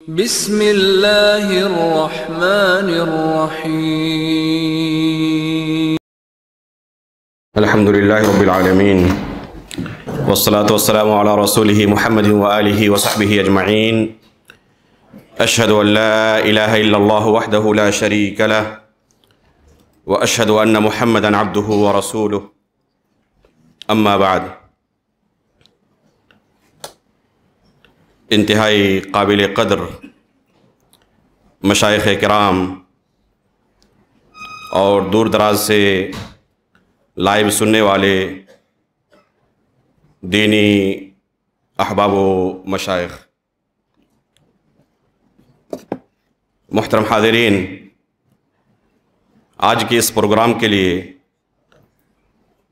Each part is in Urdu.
بسم اللہ الرحمن الرحیم الحمد للہ رب العالمین والصلاة والسلام علی رسولہ محمد وآلہ وصحبہ اجمعین اشہد ان لا الہ الا اللہ وحدہ لا شریک لہ واشہد ان محمدا عبدہ ورسولہ اما بعد۔ انتہائی قابل قدر مشائخ کرام اور دور دراز سے لائیو سننے والے دینی احباب و مشائخ، محترم حاضرین، آج کے اس پروگرام کے لیے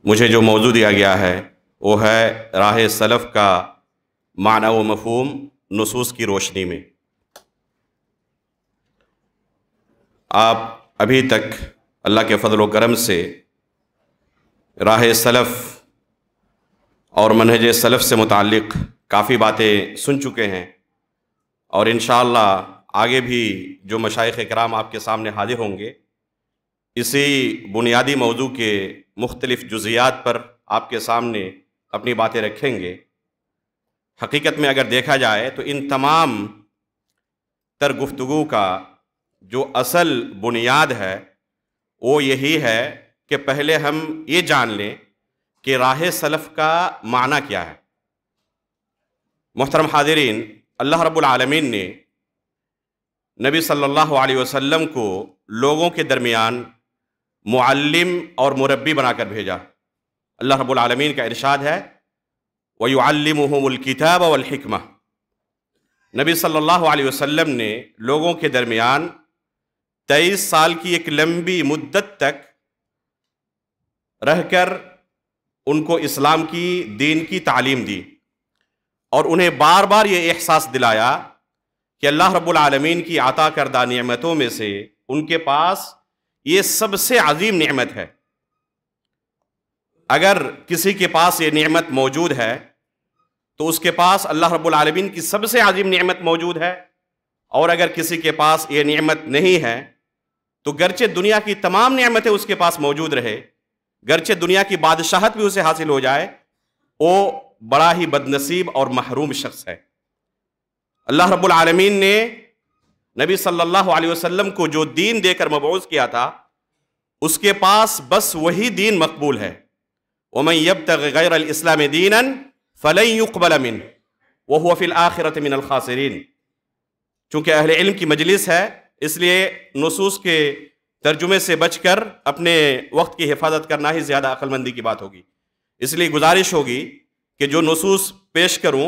مجھے جو موضوع دیا گیا ہے وہ ہے راہ سلف کا معنی و مفہوم نصوص کی روشنی میں۔ آپ ابھی تک اللہ کے فضل و کرم سے راہ سلف اور منہج سلف سے متعلق کافی باتیں سن چکے ہیں، اور انشاءاللہ آگے بھی جو مشائخ کرام آپ کے سامنے حاضر ہوں گے اسی بنیادی موضوع کے مختلف جزیات پر آپ کے سامنے اپنی باتیں رکھیں گے۔ حقیقت میں اگر دیکھا جائے تو ان تمام تر گفتگو کا جو اصل بنیاد ہے وہ یہی ہے کہ پہلے ہم یہ جان لیں کہ راہ سلف کا معنی کیا ہے۔ محترم حاضرین، اللہ رب العالمین نے نبی صلی اللہ علیہ وسلم کو لوگوں کے درمیان معلم اور مربی بنا کر بھیجا۔ اللہ رب العالمین کا ارشاد ہے وَيُعَلِّمُهُمُ الْكِتَابَ وَالْحِكْمَةَ۔ نبی صلی اللہ علیہ وسلم نے لوگوں کے درمیان 23 سال کی ایک لمبی مدت تک رہ کر ان کو اسلام کی دین کی تعلیم دی، اور انہیں بار بار یہ احساس دلایا کہ اللہ رب العالمین کی عطا کردہ نعمتوں میں سے ان کے پاس یہ سب سے عظیم نعمت ہے۔ اگر کسی کے پاس یہ نعمت موجود ہے تو اس کے پاس اللہ رب العالمین کی سب سے عظیم نعمت موجود ہے، اور اگر کسی کے پاس یہ نعمت نہیں ہے تو گرچہ دنیا کی تمام نعمتیں اس کے پاس موجود رہے، گرچہ دنیا کی بادشاہت بھی اسے حاصل ہو جائے، وہ بڑا ہی بدنصیب اور محروم شخص ہے۔ اللہ رب العالمین نے نبی صلی اللہ علیہ وسلم کو جو دین دے کر مبعوث کیا تھا اس کے پاس بس وہی دین مقبول ہے۔ وَمَن يَبْتَغِ غَيْرَ الْإِسْلَامِ دِينًا فَلَن يُقْبَلَ مِنْهُ وَهُوَ فِي الْآخِرَةِ مِنَ الْخَاسِرِينَ۔ چونکہ اہل علم کی مجلس ہے اس لیے نصوص کے ترجمے سے بچ کر اپنے وقت کی حفاظت کرنا ہی زیادہ عقل مندی کی بات ہوگی۔ اس لیے گزارش ہوگی کہ جو نصوص پیش کروں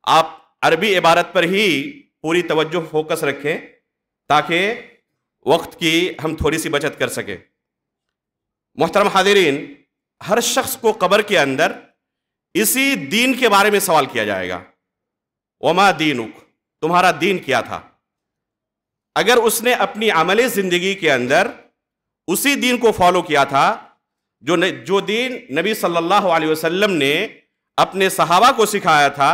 آپ عربی عبارت پر ہی پوری توجہ فوکس رکھیں تاکہ وقت کی ہم تھوڑی سی بچت کر سکیں۔ محترم حاضرین، ہر شخص کو قبر کے اندر اسی دین کے بارے میں سوال کیا جائے گا، وما دینک، تمہارا دین کیا تھا؟ اگر اس نے اپنی عملی زندگی کے اندر اسی دین کو فالو کیا تھا جو دین نبی صلی اللہ علیہ وسلم نے اپنے صحابہ کو سکھایا تھا،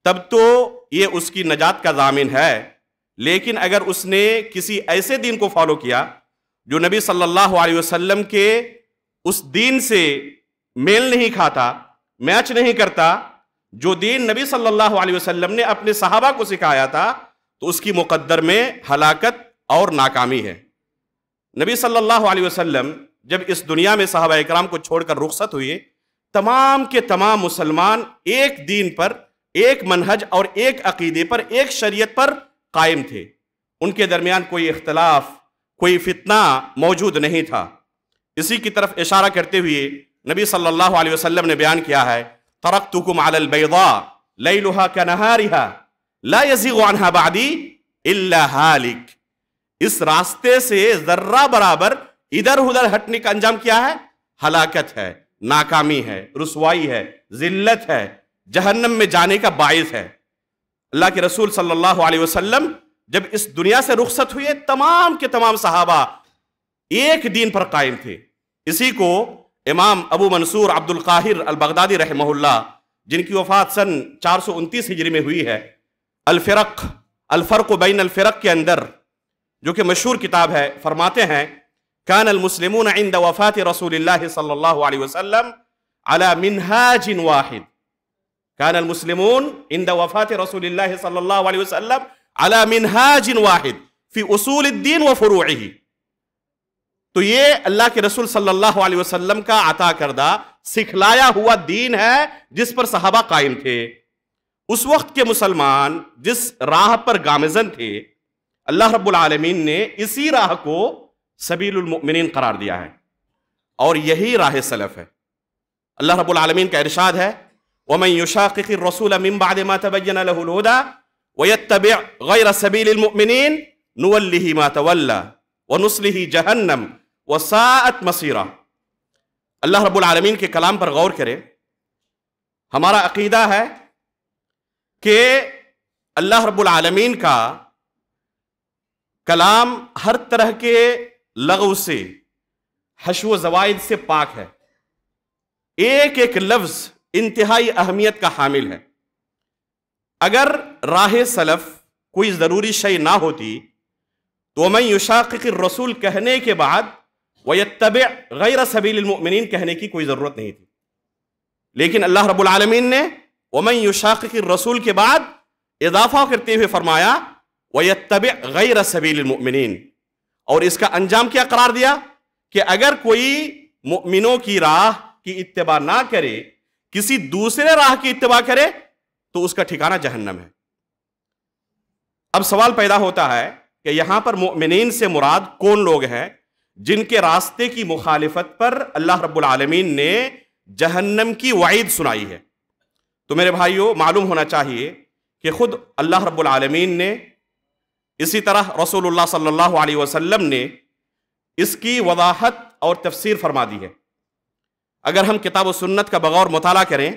تب تو یہ اس کی نجات کا ضامن ہے۔ لیکن اگر اس نے کسی ایسے دین کو فالو کیا جو نبی صلی اللہ علیہ وسلم کے اس دین سے میل نہیں کھاتا، میچ نہیں کرتا، جو دین نبی صلی اللہ علیہ وسلم نے اپنے صحابہ کو سکھایا تھا، تو اس کی مقدر میں ہلاکت اور ناکامی ہے۔ نبی صلی اللہ علیہ وسلم جب اس دنیا میں صحابہ اکرام کو چھوڑ کر رخصت ہوئے، تمام کے تمام مسلمان ایک دین پر، ایک منہج اور ایک عقیدے پر، ایک شریعت پر قائم تھے۔ ان کے درمیان کوئی اختلاف، کوئی فتنہ موجود نہیں تھا۔ اسی کی طرف اشارہ کرتے ہوئے نبی صلی اللہ علیہ وسلم نے بیان کیا ہے ترکتکم علی البیضاء لیلہا کنہارہا لا یزیغ عنہا بعدی الا ہالک۔ اس راستے سے ذرہ برابر ادھر ادھر ہٹنے کا انجام کیا ہے؟ ہلاکت ہے، ناکامی ہے، رسوائی ہے، ذلت ہے، جہنم میں جانے کا باعث ہے۔ اللہ کے رسول صلی اللہ علیہ وسلم جب اس دنیا سے رخصت ہوئے، تمام کے تمام صحابہ ایک دین پر قائم تھے۔ اسی کو امام ابو منصور عبد القاہر البغدادی رحمہ اللہ، جن کی وفات سن 429 ہجری میں ہوئی ہے، الفرق الفرق بین الفرق کے اندر جو کہ مشہور کتاب ہے، فرماتے ہیں کان المسلمون عند وفات رسول اللہ صلی اللہ علیہ وسلم على منہاج واحد. کان المسلمون عند وفات رسول اللہ صلی اللہ علیہ وسلم على منہاج واحد فی اصول الدین و فروعہ. تو یہ اللہ کے رسول صلی اللہ علیہ وسلم کا عطا کردہ سکھلایا ہوا دین ہے جس پر صحابہ قائم تھے. اس وقت کے مسلمان جس راہ پر گامزن تھے، اللہ رب العالمین نے اسی راہ کو سبیل المؤمنین قرار دیا ہے، اور یہی راہ سلف ہے. اللہ رب العالمین کا ارشاد ہے وَمَن يُشَاقِقِ الرَّسُولَ مِن بَعْدِ مَا تَبَيَّنَ لَهُ الْهُدَى وَيَتَّبِعْ غَيْرَ سَبِيلِ الْمُؤْمِنِينَ نُوَلِّهِ مَا تَوَلَّى وَنُصْلِهِ جَهَنَّمَ وَسَاءَتْ مَصِيرًا. اللہ رب العالمین کے کلام پر غور کریں. ہمارا عقیدہ ہے کہ اللہ رب العالمین کا کلام ہر طرح کے لغو سے، حشو و زوائد سے پاک ہے. ایک ایک لفظ انتہائی اہمیت کا حامل ہے. اگر راہ سلف کوئی ضروری شے نہ ہوتی تو وَمَن يُشَاقِقِ الرَّسُولَ کہنے کے بعد وَيَتَّبِعْ غَيْرَ سَبِيلِ الْمُؤْمِنِينَ کہنے کی کوئی ضرورت نہیں تھی. لیکن اللہ رب العالمین نے وَمَن يُشَاقِقِ الرَّسُولَ کے بعد اضافہ کرتے ہوئے فرمایا وَيَتَّبِعْ غَيْرَ سَبِيلِ الْمُؤْمِنِينَ. اور اس کا انجام کیا قرار دیا کہ اگر کوئی مؤمنوں کی راہ کی اتباع نہ کرے، کسی دوسرے راہ کی اتباع کرے تو اس کا ٹھکانہ جہنم ہے. اب سوال پیدا ہوتا ہے کہ یہاں پر مؤمنین سے مراد کون لوگ ہیں جن کے راستے کی مخالفت پر اللہ رب العالمین نے جہنم کی وعید سنائی ہے؟ تو میرے بھائیوں، معلوم ہونا چاہیے کہ خود اللہ رب العالمین نے، اسی طرح رسول اللہ صلی اللہ علیہ وسلم نے اس کی وضاحت اور تفسیر فرما دی ہے. اگر ہم کتاب و سنت کا بغور مطالعہ کریں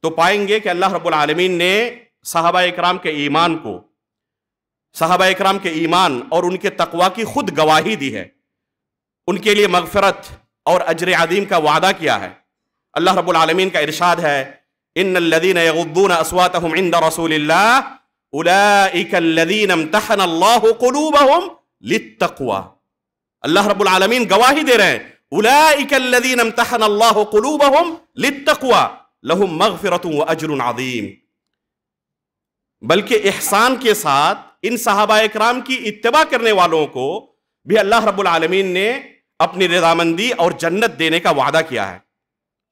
تو پائیں گے کہ اللہ رب العالمین نے صحابہ اکرام کے ایمان کو، صحابہ اکرام کے ایمان اور ان کے تقوی کی خود گواہی دی ہے. ان کے لیے مغفرت اور اجر عظیم کا وعدہ کیا ہے. اللہ رب العالمین کا ارشاد ہے ان الذين يغضون اصواتهم عند رسول الله اولئك الذين امتحن الله قلوبهم للتقوى. اللہ رب العالمین گواہی دے رہے ہیں اولئک الذین امتحن اللہ قلوبہم للتقوى لہم مغفرۃ واجر عظیم. بلکہ احسان کے ساتھ ان صحابہ اکرام کی اتباع کرنے والوں کو بھی اللہ رب العالمین نے اپنی رضامندی اور جنت دینے کا وعدہ کیا ہے.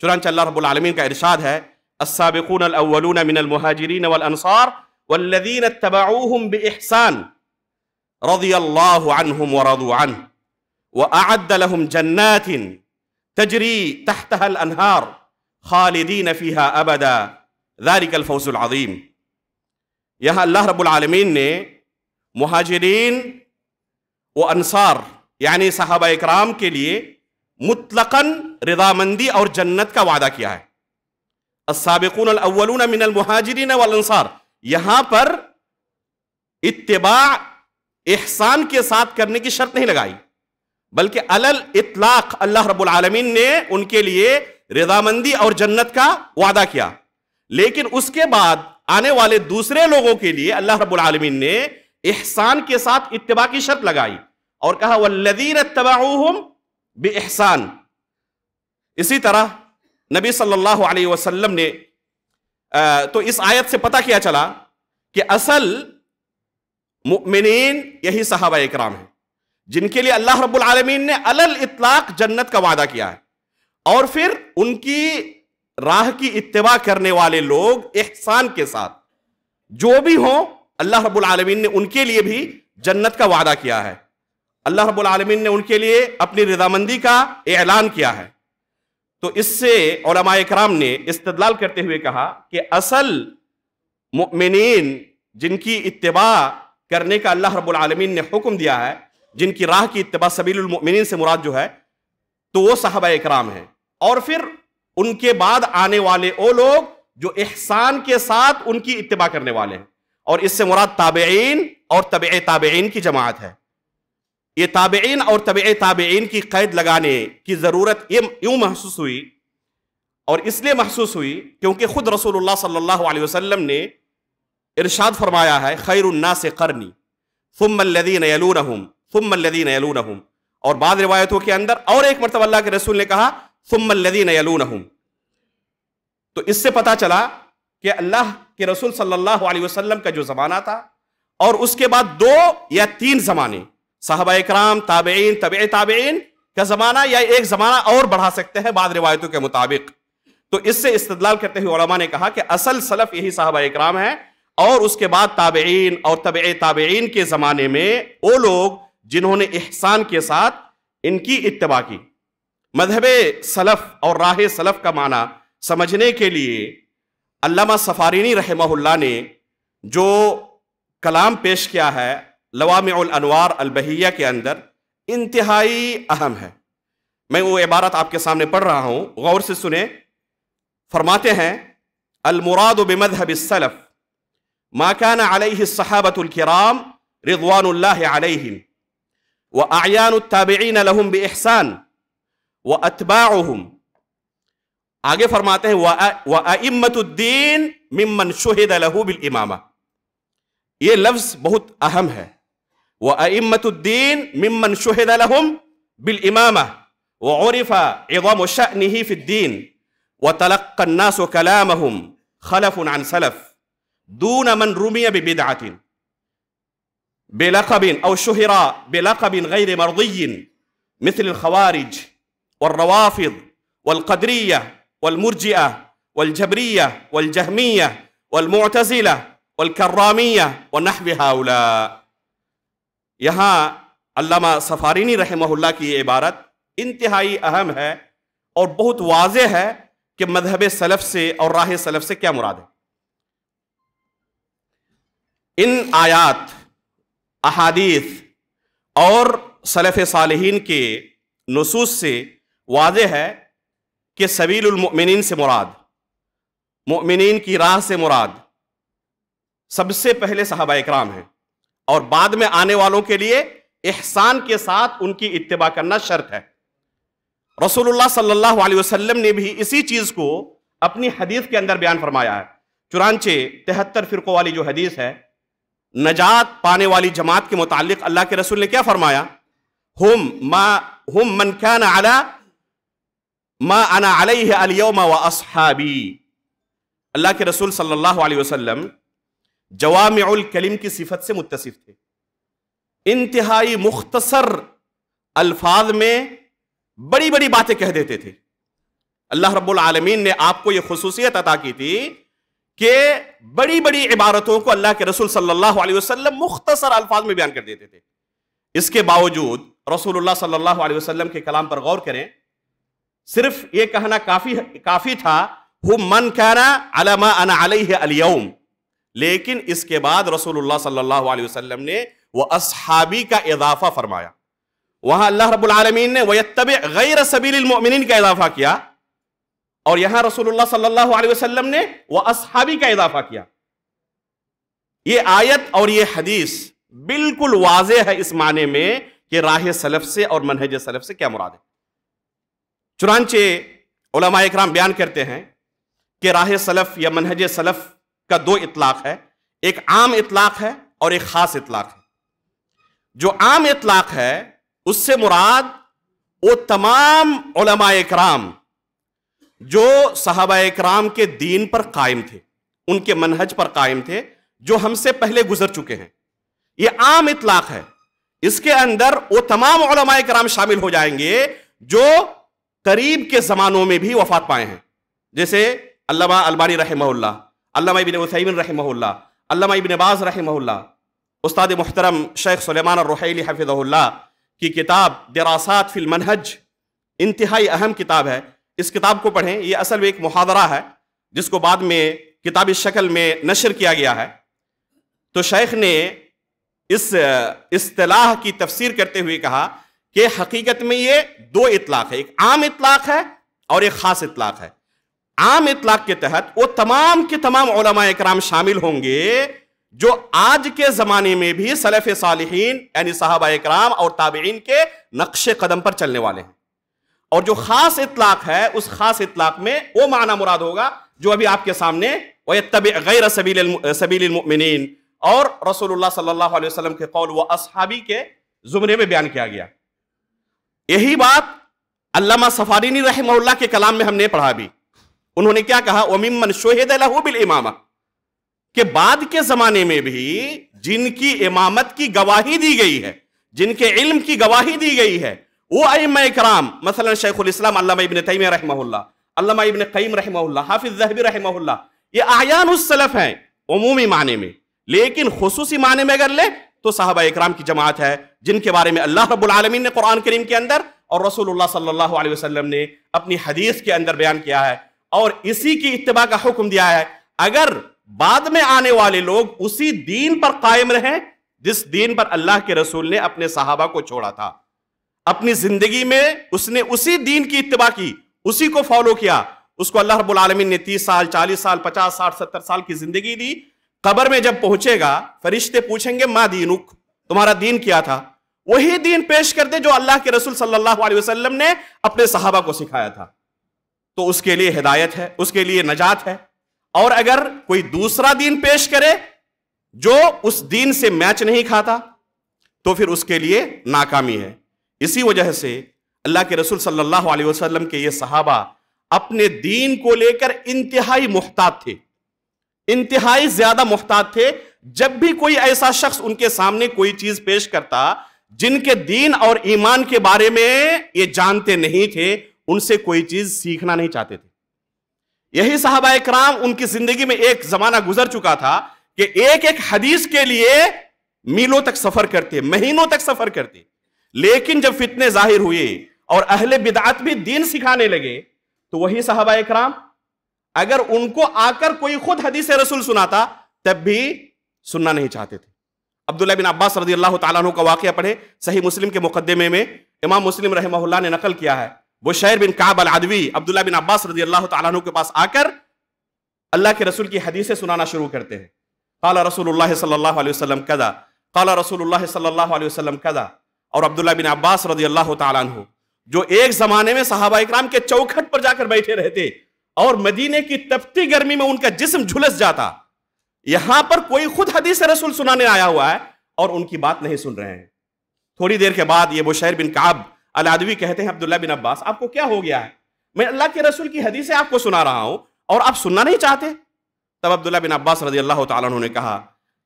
چنانچہ اللہ رب العالمین کا ارشاد ہے السابقون الاولون من المہاجرین والانصار والذین اتبعوهم بإحسان رضی اللہ عنہم ورضوا عنہ وأعد لهم جنات تجری تحتها الأنهار خالدین فیها ابدا ذلك الفوز العظیم. یہاں اللہ رب العالمین نے مہاجرین و انصار یعنی صحابہ اکرام کے لیے مطلقاً رضامندی اور جنت کا وعدہ کیا ہے. السابقون الاولون من المہاجرین والانصار، یہاں پر اتباع احسان کے ساتھ کرنے کی شرط نہیں لگائی، بلکہ علل اطلاق اللہ رب العالمین نے ان کے لیے رضامندی اور جنت کا وعدہ کیا. لیکن اس کے بعد آنے والے دوسرے لوگوں کے لیے اللہ رب العالمین نے احسان کے ساتھ اتباع کی شرط لگائی اور کہا والذین اتبعوہم بإحسان. اسی طرح نبی صلی اللہ علیہ وسلم نے تو اس آیت سے پتہ کیا چلا کہ اصل مؤمنین یہی صحابہ اکرام ہیں جن کے لیے اللہ رب العالمین نے علل اطلاق جنت کا وعدہ کیا ہے، اور پھر ان کی راہ کی اتباع کرنے والے لوگ احسان کے ساتھ جو بھی ہوں اللہ رب العالمین نے ان کے لیے بھی جنت کا وعدہ کیا ہے. اللہ رب العالمین نے ان کے لیے اپنی رضامندی کا اعلان کیا ہے. تو اس سے علماء اکرام نے استدلال کرتے ہوئے کہا کہ اصل مؤمنین جن کی اتباع کرنے کا اللہ رب العالمین نے حکم دیا ہے، جن کی راہ کی اتباع سبیل المؤمنین سے مراد جو ہے تو وہ صحابہ اکرام ہیں، اور پھر ان کے بعد آنے والے وہ لوگ جو احسان کے ساتھ ان کی اتباع کرنے والے ہیں، اور اس سے مراد تابعین اور تبع تابعین کی جماعت ہے. یہ تابعین اور تبع تابعین کی قید لگانے کی ضرورت یوں محسوس ہوئی، اور اس لیے محسوس ہوئی کیونکہ خود رسول اللہ صلی اللہ علیہ وسلم نے ارشاد فرمایا ہے خیر الناس قرنی ثم الذین یلونہم ثم الذین یلونہم، اور بعض روایتوں کے اندر اور ایک مرتبہ اللہ کے رسول نے کہا ثم الذین یلونہم۔ تو اس سے پتا چلا کہ اللہ کے رسول صلی اللہ علیہ وسلم کا جو زمانہ تھا اور اس کے بعد 2 یا 3 زمانے، صحابہ اکرام، تابعین، تبع تابعین کا زمانہ، یا ایک زمانہ اور بڑھا سکتے ہیں بعض روایتوں کے مطابق۔ تو اس سے استدلال کرتے ہوئے علماء نے کہا کہ اصل سلف یہی صحابہ اکرام ہیں، اور اس کے بعد تابعین اور تبع تابعین کے زمانے میں وہ لوگ جنہوں نے احسان کے ساتھ ان کی اتباع کی۔ مذہب سلف اور راہ سلف کا معنی سمجھنے کے لیے علامہ سفارینی رحمہ اللہ نے جو کلام پیش کیا ہے لوامع الانوار البہیہ کے اندر، انتہائی اہم ہے۔ میں وہ عبارت آپ کے سامنے پڑھ رہا ہوں، غور سے سنیں۔ فرماتے ہیں المراد بمذہب السلف ما كان عليه الصحابة الكرام رضوان الله عليهم وأعيان التابعين لهم بإحسان وأتباعهم، آگے فرماتے ہیں وَأَئِمَّةُ الدِّينِ مِمَّنْ شُهِدَ لَهُ بِالْإِمَامَةِ، یہ لفظ بہت اہم ہے۔ وَأَئِمَّةُ الدِّينِ مِمَّنْ شُهِدَ لَهُمْ بِالْإِمَامَةِ وَعُرِفَ عِظَامُ شَأْنِهِ فِي الدِّينِ وَتَلَقَّى النَّاسُ كَلَامَهُمْ خَلَفٌ عَنْ سَلَفٍ دون من رمی ببدعة بلقب او شهر بلقب غیر مرضی مثل الخوارج والروافض والقدریہ والمرجئہ والجبریہ والجہمیہ والمعتزلہ والکرامیہ ونحو هؤلاء۔ یہاں علامہ سفارینی رحمہ اللہ کی یہ عبارت انتہائی اہم ہے اور بہت واضح ہے کہ مذہب سلف سے اور راہ سلف سے کیا مراد ہے۔ ان آیات، احادیث اور سلف صالحین کے نصوص سے واضح ہے کہ سبیل المؤمنین سے مراد، مؤمنین کی راہ سے مراد سب سے پہلے صحابہ اکرام ہیں، اور بعد میں آنے والوں کے لیے احسان کے ساتھ ان کی اتباع کرنا شرط ہے۔ رسول اللہ صلی اللہ علیہ وسلم نے بھی اسی چیز کو اپنی حدیث کے اندر بیان فرمایا ہے۔ چنانچہ 73 فرقوں والی جو حدیث ہے، نجات پانے والی جماعت کے متعلق اللہ کے رسول نے کیا فرمایا؟ ہم من کان علی ما انا علیہ اليوم واصحابی۔ اللہ کے رسول صلی اللہ علیہ وسلم جوامع الکلم کی صفت سے متصف تھے، انتہائی مختصر الفاظ میں بڑی بڑی باتیں کہہ دیتے تھے۔ اللہ رب العالمین نے آپ کو یہ خصوصیت عطا کی تھی کہ بڑی بڑی عبارتوں کو اللہ کے رسول صلی اللہ علیہ وسلم مختصر الفاظ میں بیان کر دیتے تھے۔ اس کے باوجود رسول اللہ صلی اللہ علیہ وسلم کے کلام پر غور کریں، صرف یہ کہنا کافی تھا ہم من کان علی ما انا علیہ اليوم، لیکن اس کے بعد رسول اللہ صلی اللہ علیہ وسلم نے وہ اصحابی کا اضافہ فرمایا۔ وہاں اللہ رب العالمین نے وَيَتَّبِعْ غَيْرَ سَبِيلِ الْمُؤْمِنِينَ کا اضافہ کیا، اور یہاں رسول اللہ صلی اللہ علیہ وسلم نے وہ اصحابی کا اضافہ کیا۔ یہ آیت اور یہ حدیث بالکل واضح ہے اس معنی میں کہ راہ سلف سے اور منہج سلف سے کیا مراد ہے۔ چنانچہ علماء اکرام بیان کرتے ہیں کہ راہ سلف یا منہج سلف کا 2 اطلاق ہے، ایک عام اطلاق ہے اور ایک خاص اطلاق ہے۔ جو عام اطلاق ہے اس سے مراد وہ تمام علماء اکرام جو صحابہ اکرام کے دین پر قائم تھے، ان کے منہج پر قائم تھے، جو ہم سے پہلے گزر چکے ہیں۔ یہ عام اطلاق ہے، اس کے اندر وہ تمام علماء اکرام شامل ہو جائیں گے جو قریب کے زمانوں میں بھی وفات پائے ہیں، جیسے علامہ البانی رحمہ اللہ، علامہ ابن عثیمین رحمہ اللہ، علامہ ابن باز رحمہ اللہ، استاد محترم شیخ سلیمان الرحیلی حفظہ اللہ کی کتاب دراسات فی المنہج انتہائی اہم کتاب ہے۔ اس کتاب کو پڑھیں، یہ اصل میں ایک محاضرہ ہے جس کو بعد میں کتابی شکل میں نشر کیا گیا ہے۔ تو شیخ نے اس اصطلاح کی تفسیر کرتے ہوئے کہا کہ حقیقت میں یہ 2 اطلاق ہے، ایک عام اطلاق ہے اور ایک خاص اطلاق ہے۔ عام اطلاق کے تحت وہ تمام کے تمام علماء اکرام شامل ہوں گے جو آج کے زمانے میں بھی سلف صالحین یعنی صحابہ اکرام اور تابعین کے نقش قدم پر چلنے والے ہیں۔ اور جو خاص اطلاق ہے اس خاص اطلاق میں وہ معنی مراد ہوگا جو ابھی آپ کے سامنے وَيَتَّبِعْ غَيْرَ سَبِيلِ الْمُؤْمِنِينَ، اور رسول اللہ صلی اللہ علیہ وسلم کے قول وہ اصحابی کے زمرے میں بیان کیا گیا۔ یہی بات علامہ سفارینی رحمہ اللہ کے کلام میں ہم نے پڑھا بھی۔ انہوں نے کیا کہا؟ وَمِمَّنْ شُهِدَ لَهُ بِالْإِمَامَةِ، کہ بعد کے زمانے میں بھی جن کی امامت کی گواہی دی گئی ہے، جن کے علم کی گواہی دی گئی ہے، وہ ائمہ اکرام، مثلا شیخ الاسلام علامہ ابن تیمیہ رحمہ اللہ، علامہ ابن قیم رحمہ اللہ، حافظ ذہبی رحمہ اللہ، یہ اعیان السلف ہیں عمومی معنی میں، لیکن خصوصی معنی میں اگر لیں تو صحابہ اکرام کی جماعت ہے، جن کے بارے میں اللہ رب العالمین نے قرآن کریم کے اندر اور رسول اللہ صلی اللہ علیہ وسلم نے اپنی حدیث کے اندر بیان کیا ہے، اور اسی کی اتباع کا حکم دیا ہے۔ اگر بعد میں آنے والے لوگ اسی دین پر قائم رہیں جس دین پر اللہ کے رسول نے اپنے صحابہ کو چھوڑا تھا، اپنی زندگی میں اس نے اسی دین کی اتباع کی، اسی کو فالو کیا، اس کو اللہ رب العالمین نے 30 سال 40 سال 50 60 70 سال کی زندگی دی۔ قبر میں جب پہنچے گا فرشتے پوچھیں گے ما دینک، تمہارا دین کیا تھا؟ وہی دین پیش کر دے جو اللہ کے رسول صلی اللہ علیہ وسلم نے اپنے صحابہ کو سکھایا تھا، تو اس کے لیے ہدایت ہے، اس کے لیے نجات ہے۔ اور اگر کوئی دوسرا دین پیش کرے جو اس دین سے میچ نہیں کھاتا تو پھر اس کے لیے ناکامی ہے۔ اسی وجہ سے اللہ کے رسول صلی اللہ علیہ وسلم کے یہ صحابہ اپنے دین کو لے کر انتہائی محتاط تھے، انتہائی زیادہ محتاط تھے۔ جب بھی کوئی ایسا شخص ان کے سامنے کوئی چیز پیش کرتا جن کے دین اور ایمان کے بارے میں یہ جانتے نہیں تھے، ان سے کوئی چیز سیکھنا نہیں چاہتے تھے۔ یہی صحابہ اکرام، ان کی زندگی میں ایک زمانہ گزر چکا تھا کہ ایک ایک حدیث کے لیے میلوں تک سفر کرتے، مہینوں تک سفر کرتے، لیکن جب فتنے ظاہر ہوئے اور اہل بدعت بھی دین سکھانے لگے تو وہی صحابہ اکرام اگر ان کو آ کر کوئی خود حدیث رسول سناتا تب بھی سننا نہیں چاہتے تھے۔ عبداللہ بن عباس رضی اللہ تعالیٰ عنہ کا واقعہ پڑھے، صحیح مسلم کے مقدمے میں امام مسلم رحمہ اللہ نے نقل کیا ہے۔ بشیر بن کعب العدوی عبداللہ بن عباس رضی اللہ تعالیٰ عنہ کے پاس آ کر اللہ کے رسول کی حدیثیں سنانا شروع کرتے ہیں۔ قال رسول اللہ صلی اللہ علیہ وسلم کذا، قال رسول اللہ صلی اللہ علیہ وسلم کذا۔ اور عبداللہ بن عباس رضی اللہ تعالیٰ عنہ جو ایک زمانے میں صحابہ اکرام کے چوکھٹ پر جا کر بیٹھے رہتے اور مدینے کی تپتی گرمی میں ان کا جسم جھلس جاتا، یہاں پر کوئی خود حدیث رسول سنانے آیا ہوا ہے اور ان کی بات نہیں سن رہے ہیں۔ تھوڑی دیر کے بعد یہ بشیر بن کعب العدوی کہتے ہیں عبداللہ بن عباس آپ کو کیا ہو گیا ہے؟ میں اللہ کے رسول کی حدیثیں آپ کو سنا رہا ہوں اور آپ سننا نہیں چاہتے؟ تب عبداللہ بن عباس رضی اللہ تعالیٰ عنہ نے کہا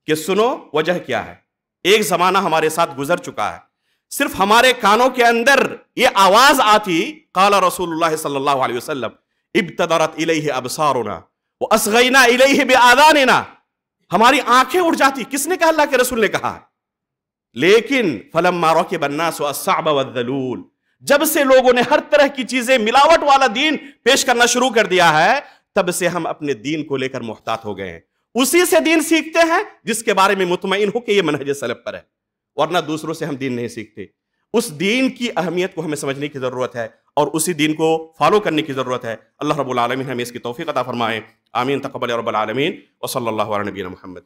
کہ سنو وجہ کیا ہے، ایک زمانہ ہمارے ساتھ گزر چکا ہے، صرف ہمارے کانوں کے اندر یہ آواز آتی قال رسول اللہ صلی اللہ علیہ وسلم ابتدرت الیہ ابصارنا واصغینا الیہ بآذاننا، ہماری آنکھیں اٹھ جاتی، کس نے کہا؟ اللہ کے رسول نے کہا۔ لیکن فلما رکب الناس الصعب والذلول، جب سے لوگوں نے ہر طرح کی چیزیں ملاوٹ والا دین پیش کرنا شروع کر دیا ہے، تب سے ہم اپنے دین کو لے کر محتاط ہو گئے ہیں، اسی سے دین سیکھتے ہیں جس کے بارے میں مطمئن ہو کہ یہ منہج سلف پر ہے، ورنہ دوسروں سے ہم دین نہیں سیکھتے۔ اس دین کی اہمیت کو ہمیں سمجھنے کی ضرورت ہے اور اسی دین کو فالو کرنے کی ضرورت ہے۔ اللہ رب العالمین ہمیں اس کی توفیق عطا فرمائے، آمین، تقبل یا رب العالمین، وصلی اللہ علی نبینا محمد۔